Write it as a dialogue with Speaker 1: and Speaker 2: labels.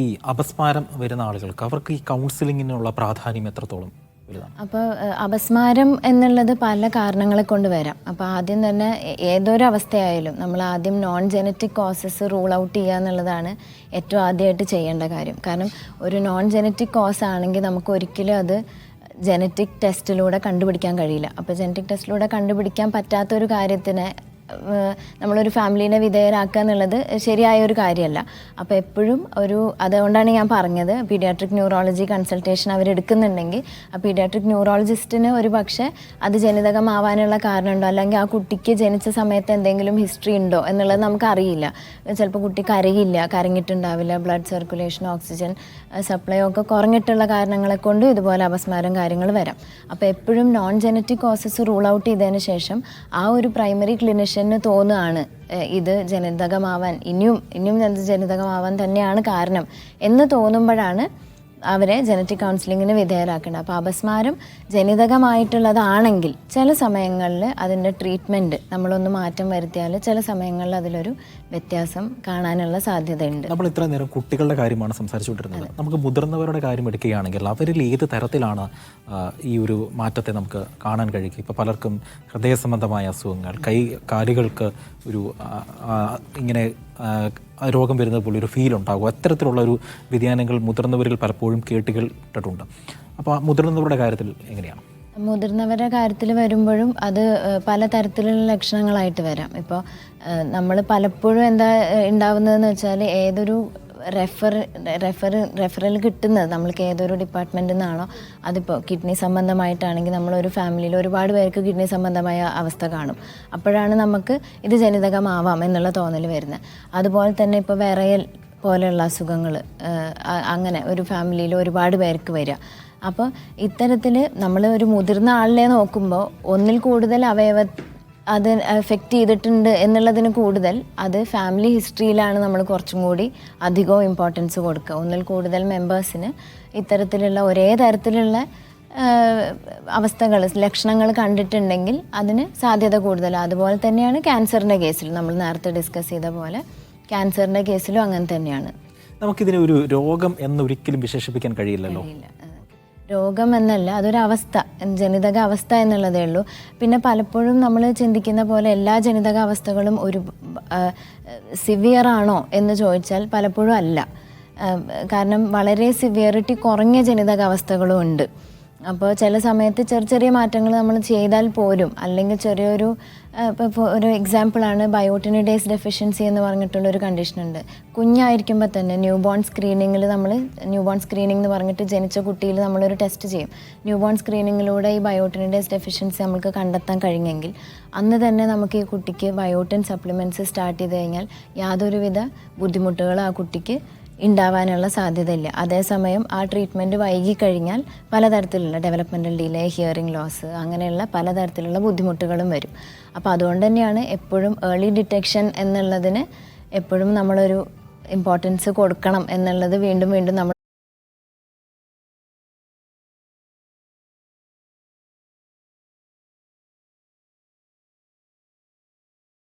Speaker 1: ഈ അപസ്മാരം വരുന്ന ആളുകൾക്ക് അവർക്ക് ഈ കൗൺസിലിങ്ങിനുള്ള പ്രാധാന്യം എത്രത്തോളം വലുതാണ്?
Speaker 2: അപ്പോൾ അപസ്മാരം എന്നുള്ളത് പല കാരണങ്ങളെ കൊണ്ട് വരാം. അപ്പോൾ ആദ്യം തന്നെ ഏതൊരു അവസ്ഥയായാലും നമ്മൾ ആദ്യം non genetic causes rule out ചെയ്യുക എന്നുള്ളതാണ് ഏറ്റവും ആദ്യമായിട്ട് ചെയ്യേണ്ട കാര്യം. കാരണം ഒരു നോൺ ജെനറ്റിക് കോസ് ആണെങ്കിൽ നമുക്ക് ഒരിക്കലും അത് ജനറ്റിക് ടെസ്റ്റിലൂടെ കണ്ടുപിടിക്കാൻ കഴിയില്ല. അപ്പോൾ ജനറ്റിക് ടെസ്റ്റിലൂടെ കണ്ടുപിടിക്കാൻ പറ്റാത്തൊരു കാര്യത്തിന് നമ്മളൊരു ഫാമിലീനെ വിധേയരാക്കുക എന്നുള്ളത് ശരിയായ ഒരു കാര്യമല്ല. അപ്പോൾ എപ്പോഴും അതുകൊണ്ടാണ് ഞാൻ പറഞ്ഞത്, പീഡിയാട്രിക് ന്യൂറോളജി കൺസൾട്ടേഷൻ അവരെടുക്കുന്നുണ്ടെങ്കിൽ ആ പീഡിയാട്രിക് ന്യൂറോളജിസ്റ്റിന് ഒരു പക്ഷേ അത് ജനിതകമാവാനുള്ള കാരണമുണ്ടോ, അല്ലെങ്കിൽ ആ കുട്ടിക്ക് ജനിച്ച സമയത്ത് എന്തെങ്കിലും ഹിസ്റ്ററി ഉണ്ടോ എന്നുള്ളത് നമുക്കറിയില്ല. ചിലപ്പോൾ കുട്ടി കരങ്ങിയിട്ടുണ്ടാവില്ല, ബ്ലഡ് സർക്കുലേഷൻ, ഓക്സിജൻ സപ്ലൈ ഒക്കെ കുറഞ്ഞിട്ടുള്ള കാരണങ്ങളെ കൊണ്ട് ഇതുപോലെ അപസ്മാരം കാര്യങ്ങൾ വരാം. അപ്പോൾ എപ്പോഴും non genetic causes rule out ചെയ്തതിന് ശേഷം ആ ഒരു പ്രൈമറി ക്ലിനിഷ്യന് തോന്നുകയാണ് ഇത് ജനിതകമാവാൻ ഇനിയും ജനിതകമാവാൻ തന്നെയാണ് കാരണം എന്ന് തോന്നുമ്പോഴാണ് അവരെ ജനറ്റിക് കൗൺസിലിങ്ങിന് വിധേയരാക്കേണ്ടത്. അപ്പോൾ അപസ്മാരം ജനിതകമായിട്ടുള്ളതാണെങ്കിൽ ചില സമയങ്ങളിൽ അതിൻ്റെ ട്രീറ്റ്മെൻറ്റ് നമ്മളൊന്ന് മാറ്റം വരുത്തിയാൽ ചില സമയങ്ങളിൽ അതിലൊരു വ്യത്യാസം കാണാനുള്ള സാധ്യതയുണ്ട്.
Speaker 1: നമ്മൾ ഇത്ര നേരം കുട്ടികളുടെ കാര്യമാണ് സംസാരിച്ചുകൊണ്ടിരുന്നത്. നമുക്ക് മുതിർന്നവരുടെ കാര്യം എടുക്കുകയാണെങ്കിൽ അവരിൽ ഏത് തരത്തിലാണ് ഈ ഒരു മാറ്റത്തെ നമുക്ക് കാണാൻ കഴിയുക? ഇപ്പോൾ പലർക്കും ഹൃദയ സംബന്ധമായ അസുഖങ്ങൾ, കാലുകൾക്ക് ഒരു ഇങ്ങനെ രോഗം വരുന്നത് പോലെ ഒരു ഫീൽ ഉണ്ടാകും. അത്തരത്തിലുള്ള ഒരു വ്യതിയാനങ്ങൾ മുതിർന്നവരിൽ പലപ്പോഴും കേട്ടിട്ടുണ്ട്. അപ്പോൾ മുതിർന്നവരുടെ കാര്യത്തിൽ എങ്ങനെയാണ്?
Speaker 2: മുതിർന്നവരുടെ കാര്യത്തിൽ വരുമ്പോഴും അത് പലതരത്തിലുള്ള ലക്ഷണങ്ങളായിട്ട് വരാം. ഇപ്പോൾ നമ്മൾ പലപ്പോഴും എന്താ ഉണ്ടാവുന്നതെന്ന് വെച്ചാൽ ഏതൊരു റെഫറൽ കിട്ടുന്നത് നമ്മൾക്ക് ഏതൊരു ഡിപ്പാർട്ട്മെൻറ്റിൽ നിന്നാണോ, അതിപ്പോൾ കിഡ്നി സംബന്ധമായിട്ടാണെങ്കിൽ നമ്മളൊരു ഫാമിലിയിൽ ഒരുപാട് പേർക്ക് കിഡ്നി സംബന്ധമായ അവസ്ഥ കാണും. അപ്പോഴാണ് നമുക്ക് ഇത് ജനിതകമാവാം എന്നുള്ള തോന്നൽ വരുന്നത്. അതുപോലെ തന്നെ ഇപ്പോൾ വിറയൽ പോലെയുള്ള അസുഖങ്ങൾ അങ്ങനെ ഒരു ഫാമിലിയിൽ ഒരുപാട് പേർക്ക് വരിക. അപ്പോൾ ഇത്തരത്തിൽ നമ്മൾ ഒരു മുതിർന്ന ആളിനെ നോക്കുമ്പോൾ ഒന്നിൽ കൂടുതൽ അത് എഫക്റ്റ് ചെയ്തിട്ടുണ്ട് എന്നുള്ളതിന് കൂടുതൽ അത് ഫാമിലി ഹിസ്റ്ററിയിലാണ് നമ്മൾ കുറച്ചും കൂടി അധികവും ഇമ്പോർട്ടൻസ് കൊടുക്കുക. ഒന്നിൽ കൂടുതൽ മെമ്പേഴ്സിന് ഇത്തരത്തിലുള്ള ഒരേ തരത്തിലുള്ള ലക്ഷണങ്ങൾ കണ്ടിട്ടുണ്ടെങ്കിൽ അതിന് സാധ്യത കൂടുതലാണ്. അതുപോലെ തന്നെയാണ് ക്യാൻസറിൻ്റെ കേസിൽ നമ്മൾ നേരത്തെ ഡിസ്കസ് ചെയ്ത പോലെ ക്യാൻസറിൻ്റെ കേസിലും അങ്ങനെ തന്നെയാണ്.
Speaker 1: നമുക്കിതിനെ ഒരു രോഗം എന്നൊരിക്കലും വിശേഷിപ്പിക്കാൻ കഴിയില്ലല്ലോ.
Speaker 2: രോഗം എന്നല്ല, അതൊരവസ്ഥ, ജനിതക അവസ്ഥ എന്നുള്ളതേ ഉള്ളൂ. പിന്നെ പലപ്പോഴും നമ്മൾ ചിന്തിക്കുന്ന പോലെ എല്ലാ ജനിതക അവസ്ഥകളും ഒരു സിവിയർ ആണോ എന്ന് ചോദിച്ചാൽ പലപ്പോഴും അല്ല. കാരണം വളരെ സിവിയറിറ്റി കുറഞ്ഞ ജനിതക അവസ്ഥകളും ഉണ്ട്. അപ്പോൾ ചില സമയത്ത് ചെറിയ മാറ്റങ്ങൾ നമ്മൾ ചെയ്താൽ പോലും, അല്ലെങ്കിൽ ചെറിയൊരു ഇപ്പോൾ ഒരു എക്സാമ്പിളാണ് ബയോട്ടിനിഡേസ് ഡെഫിഷ്യൻസി എന്ന് പറഞ്ഞിട്ടുള്ളൊരു കണ്ടീഷനുണ്ട്. കുഞ്ഞായിരിക്കുമ്പോൾ തന്നെ ന്യൂ ബോൺ സ്ക്രീനിങ്ങിൽ എന്ന് പറഞ്ഞിട്ട് ജനിച്ച കുട്ടിയിൽ നമ്മളൊരു ടെസ്റ്റ് ചെയ്യും. ന്യൂ ബോൺ സ്ക്രീനിങ്ങിലൂടെ ഈ ബയോട്ടിനിഡേസ് ഡെഫിഷ്യൻസി നമുക്ക് കണ്ടെത്താൻ കഴിഞ്ഞെങ്കിൽ അന്ന് തന്നെ നമുക്ക് ഈ കുട്ടിക്ക് ബയോട്ടിൻ സപ്ലിമെൻറ്റ്സ് സ്റ്റാർട്ട് ചെയ്ത് കഴിഞ്ഞാൽ യാതൊരുവിധ ബുദ്ധിമുട്ടുകളും ആ കുട്ടിക്ക് ഉണ്ടാവാനുള്ള സാധ്യതയില്ല. അതേസമയം ആ ട്രീറ്റ്മെൻറ്റ് വൈകിക്കഴിഞ്ഞാൽ പലതരത്തിലുള്ള ഡെവലപ്മെൻറ്റൽ ഡിലേ, ഹിയറിംഗ് ലോസ്, അങ്ങനെയുള്ള പലതരത്തിലുള്ള ബുദ്ധിമുട്ടുകളും വരും. അപ്പോൾ അതുകൊണ്ട് തന്നെയാണ് എപ്പോഴും ഏർലി ഡിറ്റക്ഷൻ എന്നുള്ളതിന് എപ്പോഴും നമ്മളൊരു ഇമ്പോർട്ടൻസ് കൊടുക്കണം എന്നുള്ളത് വീണ്ടും നമ്മൾ